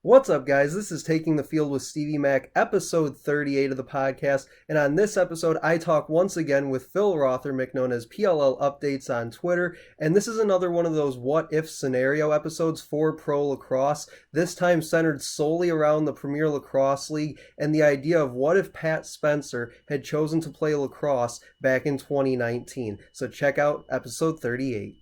What's up, guys? This is Taking the Field with Stevie Mac, episode 38 of the podcast. And on this episode, I talk once again with Phil Rothermick, known as PLL Updates on Twitter. And this is another one of those what if scenario episodes for pro lacrosse, this time centered solely around the Premier Lacrosse League and the idea of what if Pat Spencer had chosen to play lacrosse back in 2019. So check out episode 38.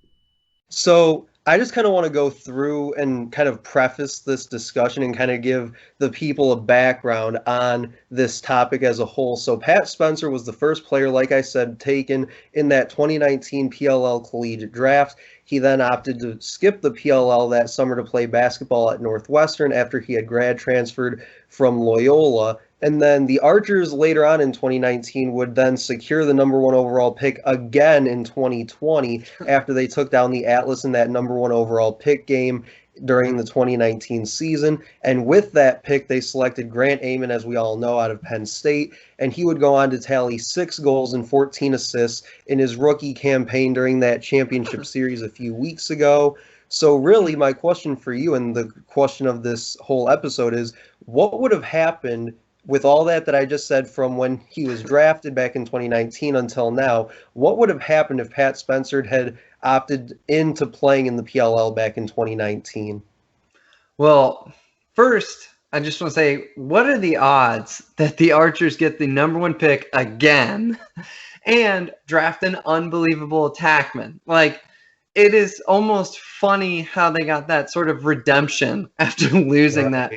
So I just kind of want to go through and kind of preface this discussion and kind of give the people a background on this topic as a whole. So Pat Spencer was the first player, like I said, taken in that 2019 PLL collegiate draft. He then opted to skip the PLL that summer to play basketball at Northwestern after he had grad transferred from Loyola. And then the Archers later on in 2019 would then secure the number one overall pick again in 2020 after they took down the Atlas in that number one overall pick game during the 2019 season. And with that pick, they selected Grant Amon, as we all know, out of Penn State. And he would go on to tally 6 goals and 14 assists in his rookie campaign during that championship series a few weeks ago. So really, my question for you and the question of this whole episode is, what would have happened with all that I just said from when he was drafted back in 2019 until now? What would have happened if Pat Spencer had opted into playing in the PLL back in 2019? Well, first, I just want to say, what are the odds that the Archers get the number one pick again and draft an unbelievable attackman? Like, it is almost funny how they got that sort of redemption after losing that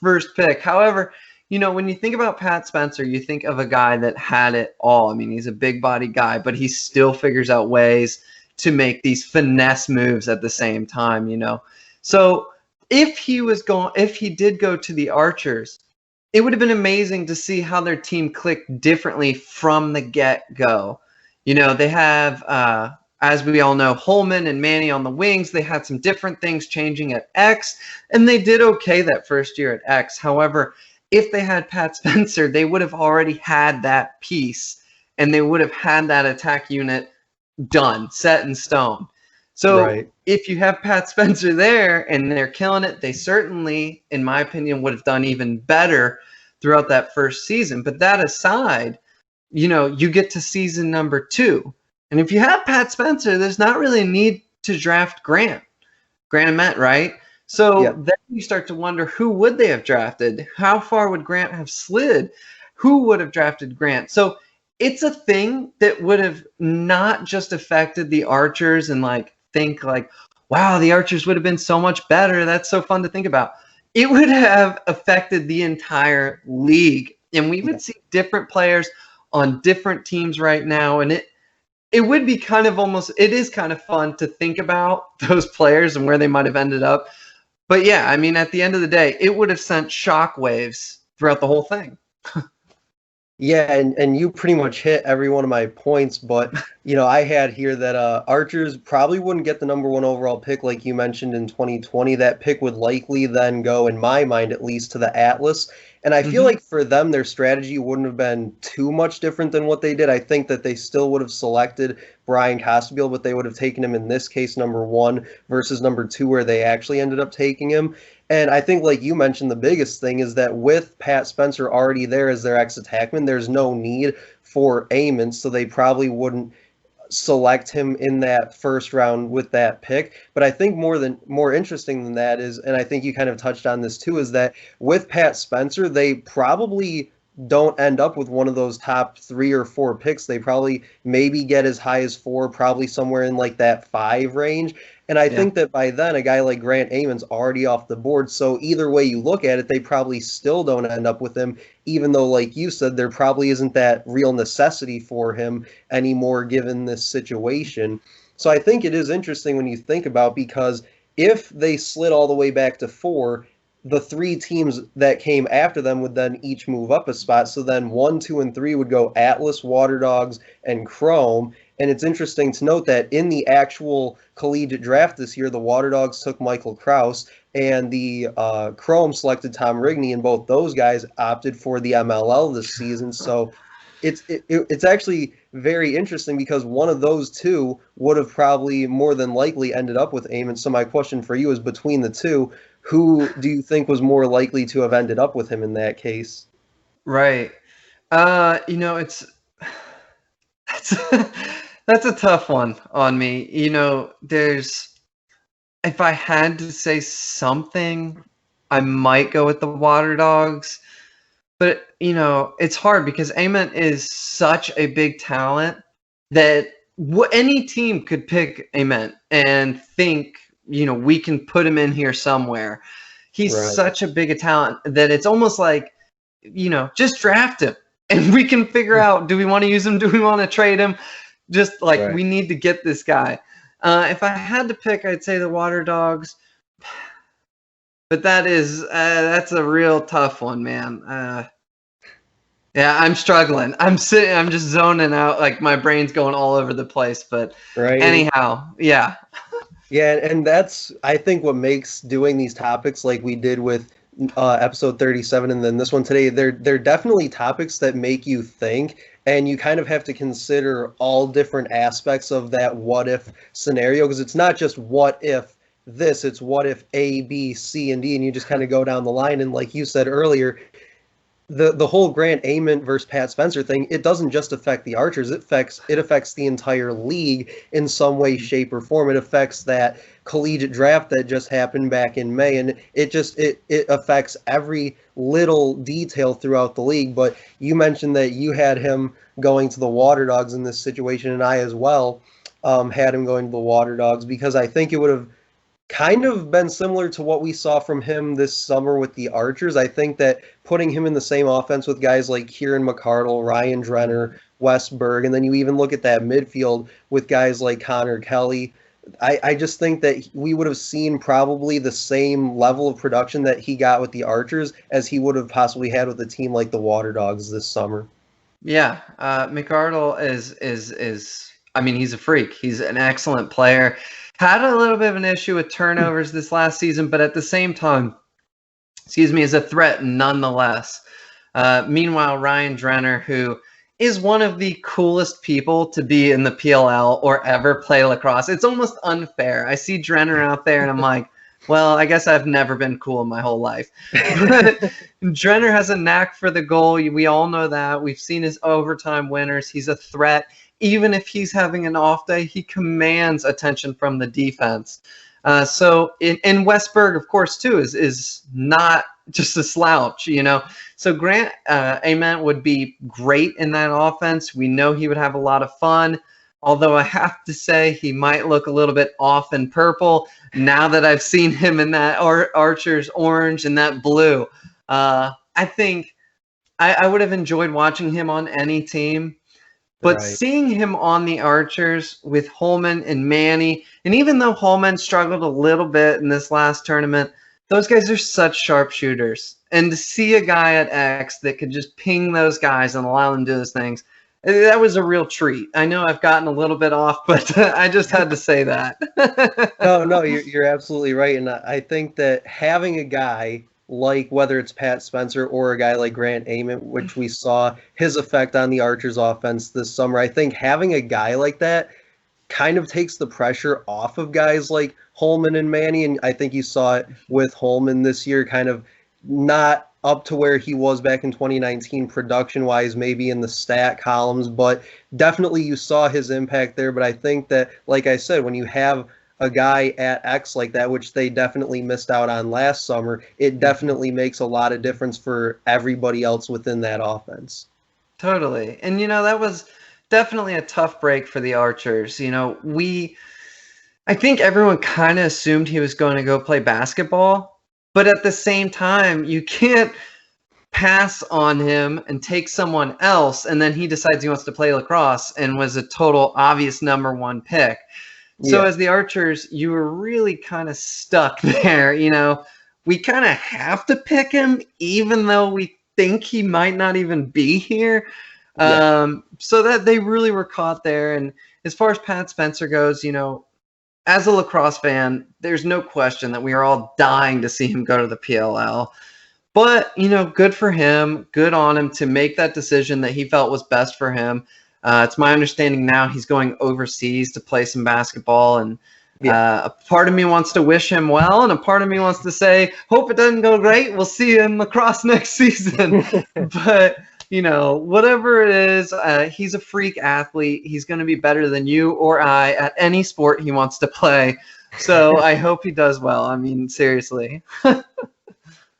first pick. However, you know, when you think about Pat Spencer, you think of a guy that had it all. I mean, he's a big body guy, but he still figures out ways to make these finesse moves at the same time, you know. So if he did go to the Archers, it would have been amazing to see how their team clicked differently from the get-go. You know, they have, as we all know, Holman and Manny on the wings. They had some different things changing at X, and they did okay that first year at X. However, if they had Pat Spencer, they would have already had that piece, and they would have had that attack unit done, set in stone. So if you have Pat Spencer there and they're killing it, they certainly, in my opinion, would have done even better throughout that first season. But that aside, you know, you get to season number 2. And if you have Pat Spencer, there's not really a need to draft Grant Ament, right? So then you start to wonder, who would they have drafted? How far would Grant have slid? Who would have drafted Grant? So it's a thing that would have not just affected the Archers and think wow, the Archers would have been so much better. That's so fun to think about. It would have affected the entire league. And we would see different players on different teams right now. And it would be kind of it is kind of fun to think about those players and where they might have ended up. But yeah, I mean, at the end of the day, it would have sent shockwaves throughout the whole thing. Yeah, and you pretty much hit every one of my points, but, you know, I had here that Archers probably wouldn't get the number one overall pick like you mentioned in 2020. That pick would likely then go, in my mind at least, to the Atlas. And I feel like for them, their strategy wouldn't have been too much different than what they did. I think that they still would have selected Brian Costabile, but they would have taken him in this case number 1 versus number 2, where they actually ended up taking him. And I think, like you mentioned, the biggest thing is that with Pat Spencer already there as their ex-attackman, there's no need for Amon, so they probably wouldn't select him in that first round with that pick. But I think more interesting than that is, and I think you kind of touched on this too, is that with Pat Spencer, they probably don't end up with one of those top 3 or 4 picks. They probably maybe get as high as 4, probably somewhere in like that 5 range. And I think that by then, a guy like Grant Amon's already off the board. So either way you look at it, they probably still don't end up with him, even though, like you said, there probably isn't that real necessity for him anymore given this situation. So I think it is interesting when you think about, because if they slid all the way back to 4, the 3 teams that came after them would then each move up a spot. So then 1, 2, and 3 would go Atlas, Water Dogs, and Chrome. And it's interesting to note that in the actual collegiate draft this year, the Water Dogs took Michael Kraus, and the Chrome selected Tom Rigney, and both those guys opted for the MLL this season. So It's actually very interesting because one of those two would have probably more than likely ended up with Eamon. So my question for you is, between the two, who do you think was more likely to have ended up with him in that case? Right. It's that's that's a tough one on me. There's if I had to say something, I might go with the Water Dogs. But, it's hard because Ament is such a big talent that any team could pick Ament and think, we can put him in here somewhere. He's Right. such a big a talent that it's almost like, just draft him and we can figure out, do we want to use him? Do we want to trade him? Just like, Right. we need to get this guy. If I had to pick, I'd say the Water Dogs. But that's a real tough one, man. Yeah, I'm struggling. I'm just zoning out, like my brain's going all over the place. But Right. anyhow, yeah. Yeah, and that's, I think, what makes doing these topics like we did with episode 37 and then this one today, they're definitely topics that make you think, and you kind of have to consider all different aspects of that what if scenario, because it's not just what if this, it's what if A, B, C, and D, and you just kind of go down the line. And like you said earlier, the whole Grant Ament versus Pat Spencer thing, it doesn't just affect the Archers. It affects the entire league in some way, shape, or form. It affects that collegiate draft that just happened back in May, and it affects every little detail throughout the league. But you mentioned that you had him going to the Water Dogs in this situation, and I as well had him going to the Water Dogs because I think it would have kind of been similar to what we saw from him this summer with the Archers. I think that putting him in the same offense with guys like Kieran McCardle, Ryan Drenner, Wes Berg, and then you even look at that midfield with guys like Connor Kelly. I just think that we would have seen probably the same level of production that he got with the Archers as he would have possibly had with a team like the Water Dogs this summer. Yeah, McArdle is. I mean, he's a freak. He's an excellent player. Had a little bit of an issue with turnovers this last season, but at the same time, excuse me, is a threat nonetheless. Meanwhile, Ryan Drenner, who is one of the coolest people to be in the PLL or ever play lacrosse. It's almost unfair. I see Drenner out there and I'm like, well, I guess I've never been cool in my whole life. But Drenner has a knack for the goal. We all know that. We've seen his overtime winners. He's a threat. Even if he's having an off day, he commands attention from the defense. So in Westberg, of course, too, is not just a slouch, So Grant Ament would be great in that offense. We know he would have a lot of fun. Although I have to say he might look a little bit off in purple now that I've seen him in that Archer's orange and that blue. I think I would have enjoyed watching him on any team. But Right. seeing him on the Archers with Holman and Manny, and even though Holman struggled a little bit in this last tournament, those guys are such sharpshooters. And to see a guy at X that could just ping those guys and allow them to do those things, that was a real treat. I know I've gotten a little bit off, but I just had to say that. No, you're absolutely right, and I think that having a guy like, whether it's Pat Spencer or a guy like Grant Ament, which we saw his effect on the Archers offense this summer, I think having a guy like that kind of takes the pressure off of guys like Holman and Manny, and I think you saw it with Holman this year, kind of not up to where he was back in 2019 production-wise, maybe in the stat columns, but definitely you saw his impact there. But I think that, like I said, when you have a guy at X like that, which they definitely missed out on last summer, it definitely makes a lot of difference for everybody else within that offense. Totally. And, that was definitely a tough break for the Archers. I think everyone kind of assumed he was going to go play basketball, but at the same time, you can't pass on him and take someone else, and then he decides he wants to play lacrosse and was a total obvious number one pick. So Yeah. as the Archers, you were really kind of stuck there. We kind of have to pick him, even though we think he might not even be here. Yeah. So that they really were caught there. And as far as Pat Spencer goes, as a lacrosse fan, there's no question that we are all dying to see him go to the PLL. But, good for him. Good on him to make that decision that he felt was best for him. It's my understanding now he's going overseas to play some basketball, and a part of me wants to wish him well, and a part of me wants to say, hope it doesn't go great. We'll see you in lacrosse next season. But, whatever it is, he's a freak athlete. He's going to be better than you or I at any sport he wants to play. So I hope he does well. I mean, seriously.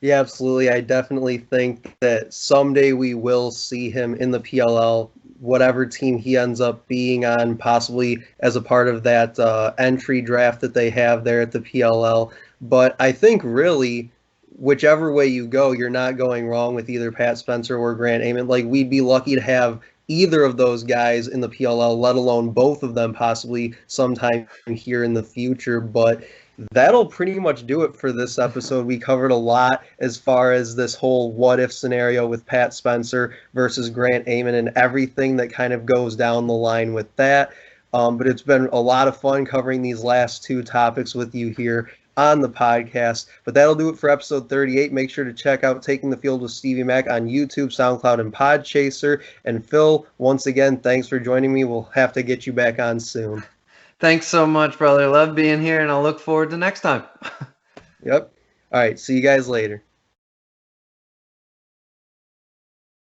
Yeah, absolutely. I definitely think that someday we will see him in the PLL, whatever team he ends up being on, possibly as a part of that entry draft that they have there at the PLL. But I think really, whichever way you go, you're not going wrong with either Pat Spencer or Grant Amon. Like, we'd be lucky to have either of those guys in the PLL, let alone both of them possibly sometime here in the future. But that'll pretty much do it for this episode. We covered a lot as far as this whole what if scenario with Pat Spencer versus Grant Amon and everything that kind of goes down the line with that. But it's been a lot of fun covering these last two topics with you here on the podcast. But that'll do it for episode 38. Make sure to check out Taking the Field with Stevie Mac on YouTube, SoundCloud, and Podchaser. And Phil, once again, thanks for joining me. We'll have to get you back on soon. Thanks so much, brother. Love being here, and I'll look forward to next time. Yep. All right. See you guys later.